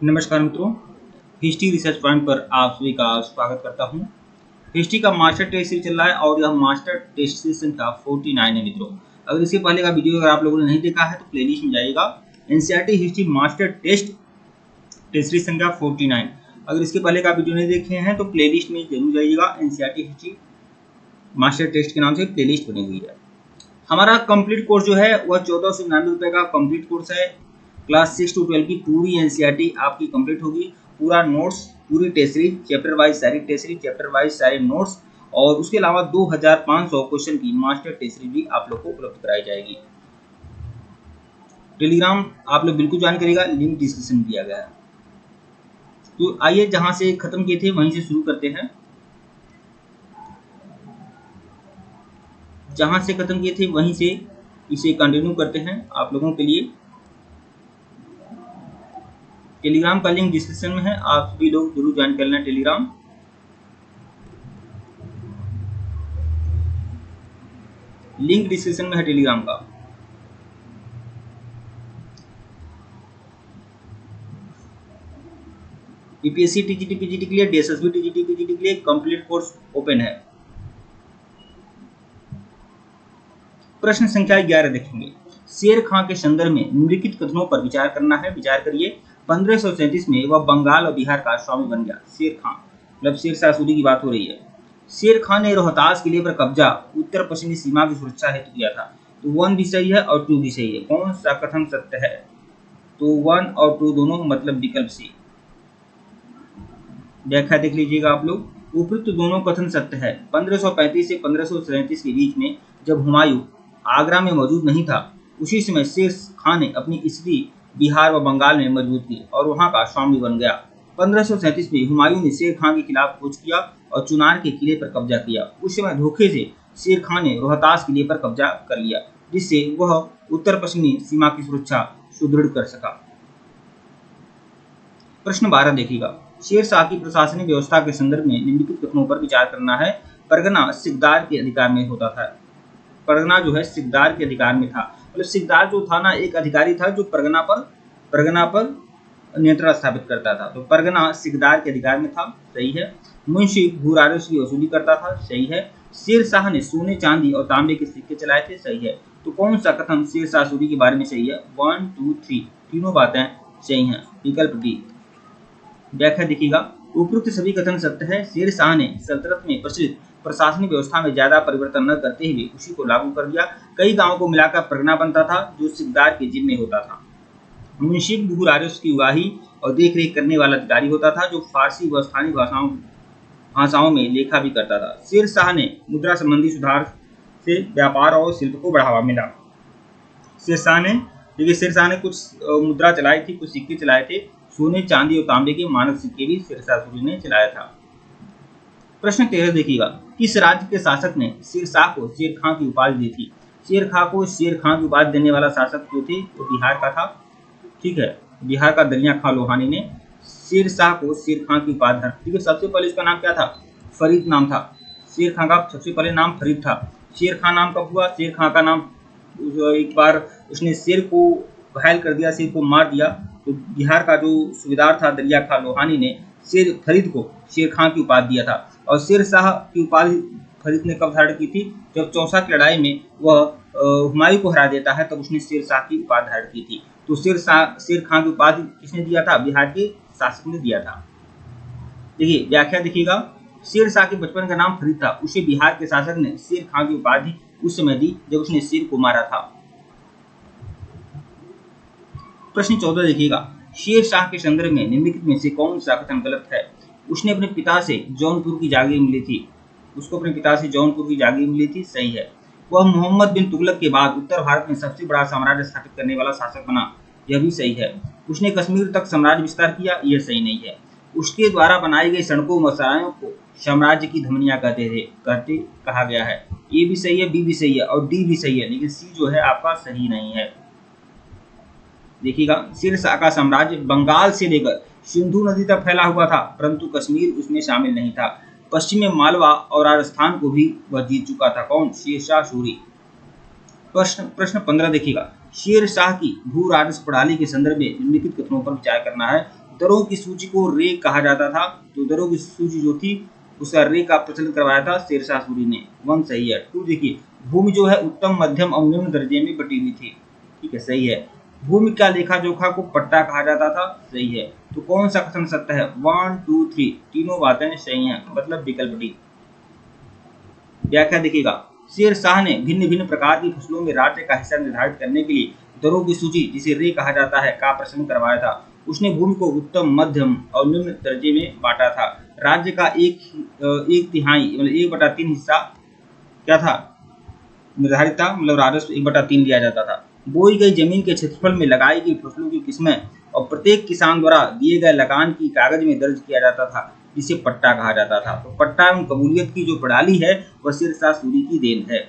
नमस्कार मित्रों, history research point पर आप सभी का स्वागत करता हूं। हिस्ट्री का मास्टर टेस्ट सीरीज चल रहा है और यह मास्टर टेस्ट सीरीज संख्या 49 है मित्रों। अगर इसके पहले का वीडियो अगर आप लोगों ने नहीं देखा है तो प्लेलिस्ट में जाइएगा, NCERT history master test series संख्या 49। अगर इसके पहले का वीडियो नहीं देखे हैं तो प्लेलिस्ट में जरूर जाइएगा, एनसीईआरटी हिस्ट्री मास्टर टेस्ट के नाम से प्लेलिस्ट बनी हुई है। हमारा कंप्लीट कोर्स जो है वह 1499 रुपये का कंप्लीट कोर्स है। क्लास 6 to 12 की पूरी एनसीईआरटी आपकी कंप्लीट होगी, पूरा नोट्स, पूरी टेस्ट सीरीज, चैप्टर वाइज सारी टेस्ट सीरीज, चैप्टर वाइज सारे नोट्स और उसके अलावा 2500 क्वेश्चन की मास्टर टेस्ट सीरीज भी आप लोग को उपलब्ध कराई जाएगी। टेलीग्राम आप लोग बिल्कुल ज्वाइन करिएगा, लिंक डिस्क्रिप्शन में दिया गया है। तो आइए जहां से खत्म किए थे वहीं से शुरू करते हैं। जहां से खत्म किए थे वहीं से इसे कंटिन्यू करते हैं आप लोगों के लिए। टेलीग्राम का लिंक डिस्क्रिप्शन में है, आप सभी लोग जरूर ज्वाइन कर लेना टेलीग्राम। लिंक डिस्क्रिप्शन में है टेलीग्राम का। यूपीएससी टीजीटी पीजीटी के लिए, डीएसएसबी टीजीटी पीजीटी के लिए कंप्लीट कोर्स ओपन है। प्रश्न संख्या 11 देखेंगे। शेर खां के संदर्भ में निम्नलिखित कथनों पर विचार करना है। विचार करिए। 1537 में वह बंगाल और बिहार का स्वामी बन गया। शेर खां मतलब शेर शाह सूरी की बात हो रही है। शेर खां ने रोहतास किले पर कब्जा उत्तर पश्चिमी सीमा की सुरक्षा हेतु किया था। तो 1 भी सही है और 2 भी सही है। कौन सा कथन सत्य है? तो 1 और 2 दोनों मतलब विकल्प सी। व्याख्या देख लीजिएगा आप लोग। उपयुक्त दोनों कथन सत्य है। 1535 से 1537 के बीच में जब हुमायूं आगरा में मौजूद नहीं था, उसी समय शेर खां ने अपनी स्थिति बिहार व बंगाल में मजबूत की और वहां का स्वामी बन गया। 1537 में हुमायूं ने शेर खां के खिलाफ कूच किया और चुनार के किले पर कब्जा किया। उस समय धोखे से शेर खां ने रोहतास किले पर कब्जा कर लिया, जिससे वह उत्तर पश्चिमी सीमा की सुरक्षा सुदृढ़ कर सका। प्रश्न 12 देखिएगा। शेर शाह की प्रशासनिक व्यवस्था के संदर्भ में निम्नलिखित कथनों पर विचार करना है। परगना सिकदार के अधिकार में होता था। परगना जो है सिकदार के अधिकार में था। मतलब सिकदार जो था ना, एक अधिकारी था जो परगना पर नियंत्रण स्थापित करता था। तो परगना सिकदार के अधिकार में था, सही है। मुंशी भू राजस्व की वसूली करता था, सही है। शेर शाह ने सोने, चांदी और तांबे के सिक्के चलाए थे, सही है। तो कौन सा कथन शेर शाह सूरी के बारे में सही है? 1, 2, 3 तीनों बातें सही हैं। विकल्प डी। व्याख्या देखिएगा। उपरोक्त सभी कथन सत्य है। शेर शाह ने सल्तनत में प्रचलित प्रशासनिक व्यवस्था में ज्यादा परिवर्तन न करते हुए उसी को लागू कर दिया। कई गांवों को मिलाकर परगना बनता था जो सिकदार के जिम्मे होता था। मुंशी भू राजस्व की उगाही और देखरेख करने वाला अधिकारी होता था जो फारसी व स्थानीय भाषाओं में लेखा भी करता था। शेर शाह ने मुद्रा संबंधी सुधार से व्यापार और शिल्प को बढ़ावा मिला। शेर शाह ने कुछ मुद्रा चलाई थी, कुछ सिक्के चलाए थे। सोने, चांदी और तांबे के मानक सिक्के भी शेर शाह सूरी ने चलाया था। प्रश्न 13 देखिएगा। किस राज्य के शासक ने शेर शाह को शेर खां की उपाधि दी थी? शेर खां को शेर खां की उपाधि देने वाला शासक जो थे वो बिहार का था। ठीक है, बिहार का दरिया खां लोहानी ने शेर शाह को शेर खां की उपाधि। ठीक है, सबसे पहले इसका नाम क्या था? फरीद नाम था। शेर खां का सबसे पहले नाम फरीद था। शेर खां नाम कब हुआ? शेर खां का नाम एक बार उसने शेर को घायल कर दिया, शेर को मार दिया। तो बिहार का जो सूबेदार था दरिया खां लोहानी ने शेर फरीद को शेर खां की उपाधि दिया था। और शेर शाह की उपाधि फरीद ने कब धारण की थी? जब चौसा की लड़ाई में वह हुमायूं को हरा देता है, तब उसने शेर शाह की उपाधि धारण की थी। तो शेर खां की उपाधि किसने दिया था? बिहार के शासक ने दिया था। देखिए व्याख्या देखिएगा। शेर शाह के बचपन का नाम फरीद था। उसे बिहार के शासक ने शेर खां की उपाधि उस समय दी जब उसने शेर को मारा था। प्रश्न 14 देखिएगा। शेर शाह के संदर्भ में निम्नलिखित में से कौन सा कथन गलत है? उसने अपने पिता से जौनपुर की जागीर मिली थी। उसको अपने पिता से जौनपुर की जागीर मिली थी, सही है। वह मोहम्मद बिन तुगलक के बाद उत्तर भारत में सबसे बड़ा साम्राज्य स्थापित करने वाला शासक बना, यह भी सही है। उसने कश्मीर तक साम्राज्य विस्तार किया, यह सही नहीं है। उसके द्वारा बनाई गई सड़कों व सरायों को साम्राज्य की धमनियां कहते कहा गया है। ए भी सही है, बी भी सही है और डी भी सही है, लेकिन सी जो है आपका सही नहीं है। देखिएगा, शेर शाह का साम्राज्य बंगाल से लेकर सिंधु नदी तक फैला हुआ था, परंतु कश्मीर उसमें शामिल नहीं था। पश्चिम में मालवा और राजस्थान को भी वह जीत चुका था। कौन? शेर शाह सूरी। प्रश्न 15 देखिएगा। शेर शाह की भू राजस्व प्रणाली के संदर्भ में निम्नलिखित कथनों पर विचार करना है। दरों की सूची को रे कहा जाता था। तो दरों की सूची जो थी उसका रे का प्रचलन करवाया था शेरशाह सूरी ने। 1 सही है। 2 देखिए, भूमि जो है उत्तम, मध्यम और निम्न दर्जे में बटी हुई थी। ठीक है, सही है। भूमि का लेखा जोखा को पट्टा कहा जाता था। सही है। तो कौन सा कथन सत्य है? 1 2 3 तीनों बातें सही हैं, मतलब विकल्प डी। व्याख्या देखिएगा, शेरशाह ने भिन्न भिन्न प्रकार की फसलों में राज्य का हिस्सा निर्धारित करने के लिए दरों की सूची, जिसे रे कहा जाता है, का प्रचलन करवाया था। उसने भूमि को उत्तम, मध्यम और निम्न दर्जे में बांटा था। राज्य का एक तिहाई मतलब 1/3 हिस्सा क्या था? निर्धारित था, मतलब राजस्व 1/3 लिया जाता था। बोई गई जमीन के क्षेत्रफल में लगाई गई फसलों की किस्में और प्रत्येक किसान द्वारा दिए गए लगान की कागज में दर्ज किया जाता था, जिसे पट्टा कहा जाता था। तो पट्टा एवं कबूलियत की जो प्रणाली है वह शेरशाह सूरी की देन है।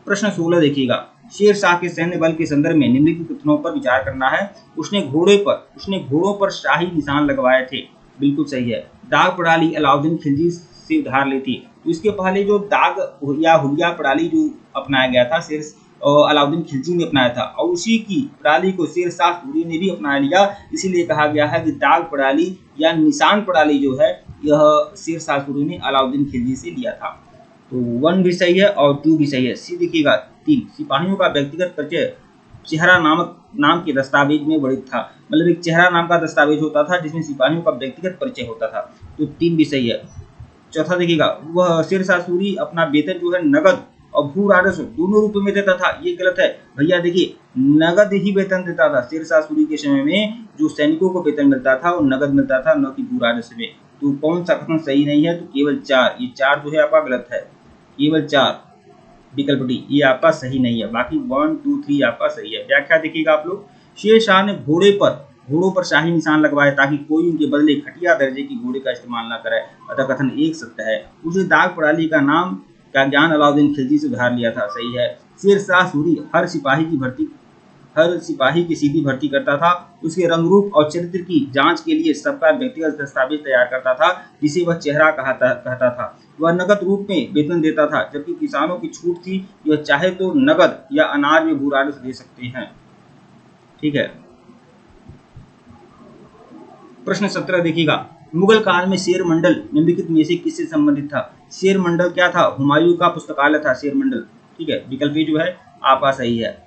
प्रश्न 16 देखिएगा, शेरशाह के सैन्य बल के संदर्भ में निम्नलिखित कथनों पर विचार करना है। उसने घोड़ों पर शाही निशान लगवाए थे। बिल्कुल सही है। दाग प्रणाली अलाउद्दीन खिलजी से उधार ली थी। तो इसके पहले जो दाग या हुलिया प्रणाली जो अपनाया गया था अलाउद्दीन खिलजी ने अपनाया था, और उसी की प्रणाली को शेरशाह सूरी ने भी अपना लिया। इसीलिए कहा गया है कि दाग प्रणाली या निशान प्रणाली जो है यह शेरशाह सूरी ने अलाउद्दीन खिलजी से लिया था। तो 1 भी सही है और 2 भी सही है। सी देखिएगा, 3 सिपाहियों का व्यक्तिगत परिचय चेहरा नाम के दस्तावेज में वर्णित था। मतलब एक चेहरा नाम का दस्तावेज होता था जिसमें सिपाहियों का व्यक्तिगत परिचय होता था। तो 3 भी सही है। चौथा देखिएगा, वह शेरशाह सूरी अपना वेतन जो है नगद और भू राजस्व दोनों रूप में देता था। ये गलत है भैया। देखिए, नगद ही वेतन देता था। शेरशाह सूरी के समय में जो सैनिकों को वेतन मिलता था वो नगद मिलता था, न कि भू राजस्व में। तो कौन सा कथन सही नहीं है? तो केवल 4, ये 4 जो है आपका गलत है। केवल 4 विकल्प डी, ये आपका सही नहीं है। बाकी 1 2 3 आपका सही है। व्याख्या देखिएगा आप लोग, शेरशाह ने घोड़ों पर शाही निशान लगवाए ताकि कोई उनके बदले घटिया दर्जे की घोड़े का इस्तेमाल न करे। अतः कथन 1 सत्य है। उसने दाग प्रणाली का ज्ञान अलाउद्दीन खिलजी से उधार लिया था। सही है। शेरशाह सूरी हर सिपाही की सीधी भर्ती करता था। उसके रंग रूप और चरित्र की जांच के लिए सबका व्यक्तिगत दस्तावेज तैयार करता था, जिसे वह चेहरा कहता था। वह नगद रूप में वेतन देता था, जबकि किसानों की छूट थी, यह चाहे तो नगद या अनाज में भू राजस्व दे सकते हैं। ठीक है। प्रश्न 17 देखिएगा, मुगल काल में शेर मंडल निम्नलिखित में से किससे संबंधित था? शेर मंडल क्या था? हुमायूं का पुस्तकालय था शेर मंडल। ठीक है, विकल्प जो है आपका सही है।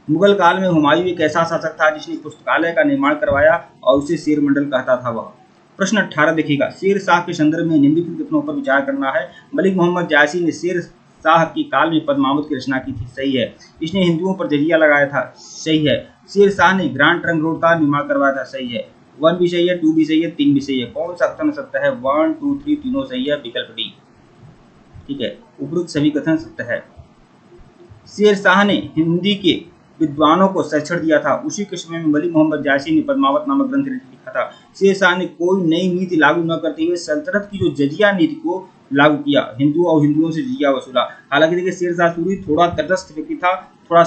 मुगल काल में हुमायूं एक ऐसा शासक था जिसने पुस्तकालय का निर्माण करवाया और उसे शेर मंडल कहता था वह। प्रश्न 18 देखिएगा, शेरशाह के संदर्भ में निम्नलिखित कथनों पर विचार करना है। मलिक मोहम्मद जायसी ने शेरशाह के काल में पद्मावत की रचना की थी। सही है। इसने हिंदुओं पर जजिया लगाया था। सही है। शेरशाह ने ग्रांड ट्रंक रोड का निर्माण करवाया था। सही है। 1 भी सही है, 2 भी सही है, 3 भी सही है। कौन सा कथन सत्य है? 1 2 3 तीनों सही है, विकल्प डी। ठीक है, उपरोक्त सभी कथन सत्य है। शेरशाह ने हिंदी के विद्वानों को शिक्षण दिया था। उसी के समय में मलिक मोहम्मद जायसी ने पद्मावत नामक ग्रंथ लिखा था। शेरशाह ने कोई नई नीति लागू न करते हुए सल्तनत की जो जजिया नीति को लागू किया, हिंदुओं से जजिया वसूला। हालांकि देखिए, शेरशाह सूरी थोड़ा तटस्थ व्यक्ति था, थोड़ा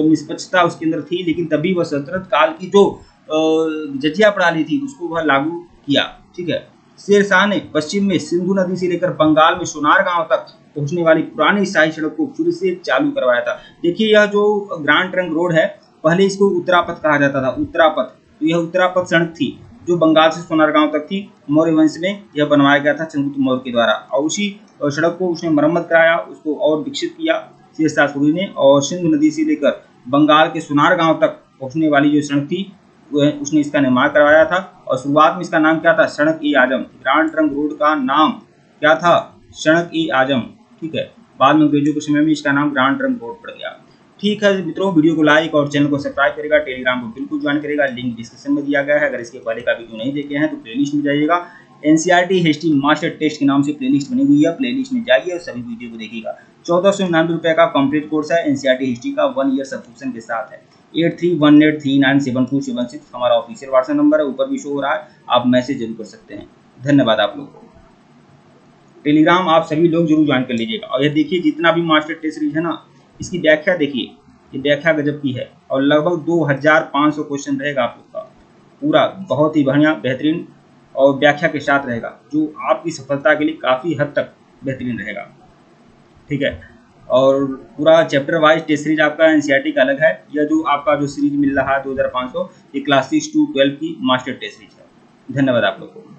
निष्पक्षता उसके अंदर थी, लेकिन तभी वह सल्तनत काल की जो जजिया प्रणाली थी उसको वह लागू किया। ठीक है। शेरशाह ने पश्चिम में सिंधु नदी से लेकर बंगाल में सोनार गांव तक पहुंचने वाली पुरानी शाही सड़क को फिर से चालू करवाया था। देखिए, यह जो ग्रांड ट्रंक रोड है, पहले इसको उत्तरापथ कहा जाता था। उत्तरापथ, तो यह उत्तरापथ सड़क थी जो बंगाल से सोनार गांव तक थी। मौर्य वंश में यह बनवाया गया था चंद्रगुप्त मौर्य के द्वारा, और उसी सड़क को उसने मरम्मत कराया, उसको और विकसित किया शेरशाह सूरी ने। और सिंधु नदी से लेकर बंगाल के सोनार गांव तक पहुंचने वाली जो सड़क थी उसने इसका निर्माण करवाया था। और शुरुआत में इसका नाम क्या था? सड़क-ए-आजम। ग्रांड ट्रंक रोड का नाम क्या था? सड़क-ए-आजम। ठीक है। बाद में अंग्रेजों के समय में इसका नाम ग्रांड ट्रंक रोड पड़ गया। ठीक है मित्रों, वीडियो को लाइक और चैनल को सब्सक्राइब करेगा, टेलीग्राम को बिल्कुल ज्वाइन करेगा, लिंक डिस्क्रिप्शन में दिया गया है। अगर इसके पहले का वीडियो नहीं देखे हैं तो प्लेलिस्ट में जाइएगा। एनसीईआरटी हिस्ट्री मास्टर टेस्ट के नाम से प्लेलिस्ट बनी हुई है, प्लेलिस्ट में जाइए और सभी वीडियो को देखिएगा। 1499 रुपये का कंप्लीट कोर्स है एनसीईआरटी हिस्ट्री का, 1 ईयर सब्सक्रिप्शन के साथ है। 8318397276 हमारा ऑफिशियल व्हाट्सएप नंबर है, ऊपर भी शो हो रहा है, आप मैसेज जरूर कर सकते हैं। धन्यवाद आप लोग को। टेलीग्राम आप सभी लोग जरूर ज्वाइन कर लीजिएगा। और यह देखिए, जितना भी मास्टर टेस्ट सीरीज है ना, इसकी व्याख्या देखिए, ये व्याख्या गजब की है और लगभग 2500 क्वेश्चन रहेगा आप लोग का पूरा, बहुत ही बढ़िया बेहतरीन और व्याख्या के साथ रहेगा, जो आपकी सफलता के लिए काफ़ी हद तक बेहतरीन रहेगा। ठीक है। और पूरा चैप्टर वाइज टेस्ट सीरीज आपका एनसीईआरटी का अलग है। यह जो आपका जो सीरीज मिल रहा है 2500, ये क्लास 6 to 12 की मास्टर टेस्ट सीरीज है। धन्यवाद आप लोग को।